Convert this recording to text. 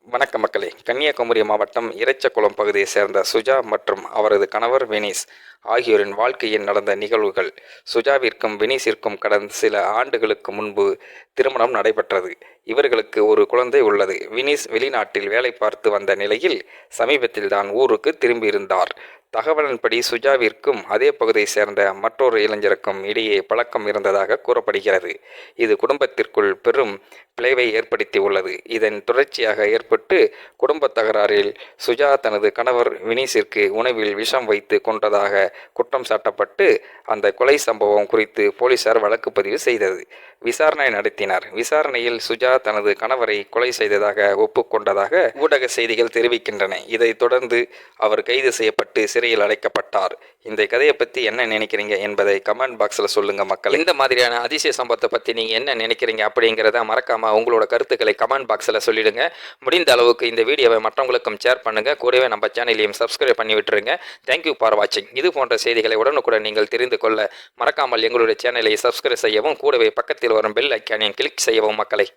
வணக்கம் மக்களே. கன்னியாகுமரி மாவட்டம் இறைச்சகுளம் பகுதியைச் சேர்ந்த சுஜா மற்றும் அவரது கணவர் வினீஸ் ஆகியோரின் வாழ்க்கையில் நடந்த நிகழ்வுகள். சுஜாவிற்கும் வினீஸிற்கும் கடந்த சில ஆண்டுகளுக்கு முன்பு திருமணம் நடைபெற்றது. இவர்களுக்கு ஒரு குழந்தை உள்ளது. வினீஸ் வெளிநாட்டில் வேலை பார்த்து வந்த நிலையில் சமீபத்தில் தான் ஊருக்கு திரும்பியிருந்தார். தகவலின்படி சுஜாவிற்கும் அதே பகுதியைச் சேர்ந்த மற்றொரு இளைஞருக்கும் இடையே பழக்கம் இருந்ததாக கூறப்படுகிறது. இது குடும்பத்திற்குள் பெரும் பிளவை ஏற்படுத்தி உள்ளது. இதன் தொடர்ச்சியாக ஏற்பட்டு குடும்ப தகராறில் சுஜா தனது கணவர் வினீஸிற்கு உணவில் விஷம் வைத்து கொன்றதாக குற்றம் சாட்டப்பட்டு அந்த கொலை சம்பவம் குறித்து போலீசார் வழக்கு பதிவு செய்தது விசாரணை நடத்தினர். விசாரணையில் சுஜா தனது கணவரை கொலை செய்ததாக ஒப்புக்கொண்டதாக ஊடக செய்திகள் தெரிவிக்கின்றன. இதைத் தொடர்ந்து அவர் கைது செய்யப்பட்டு சிறையில் அடைக்கப்பட்டார். இந்த கதையை பற்றி என்ன நினைக்கிறீங்க என்பதை கமெண்ட் பாக்ஸில் சொல்லுங்க மக்கள். இந்த மாதிரியான அதிசய சம்பவத்தை பற்றி நீங்கள் என்ன நினைக்கிறீங்க அப்படிங்கிறத மறக்காமல் உங்களோட கருத்துக்களை கமெண்ட் பாக்ஸில் சொல்லிடுங்க. முடிந்த அளவுக்கு இந்த வீடியோவை மற்றவங்களுக்கும் ஷேர் பண்ணுங்க. கூடவே நம்ம சேனலையும் சப்ஸ்கிரைப் பண்ணி விட்டுருங்க. தேங்க்யூ ஃபார் வாட்சிங். இது போன்ற செய்திகளை உடனுக்குடன் நீங்கள் தெரிந்து கொள்ள மறக்காமல் எங்களுடைய சேனலை சப்ஸ்கிரைப் செய்யவும், கூடவே பக்கத்தில் வரும் பெல் ஐக்கானை கிளிக் செய்யவும் மக்களை.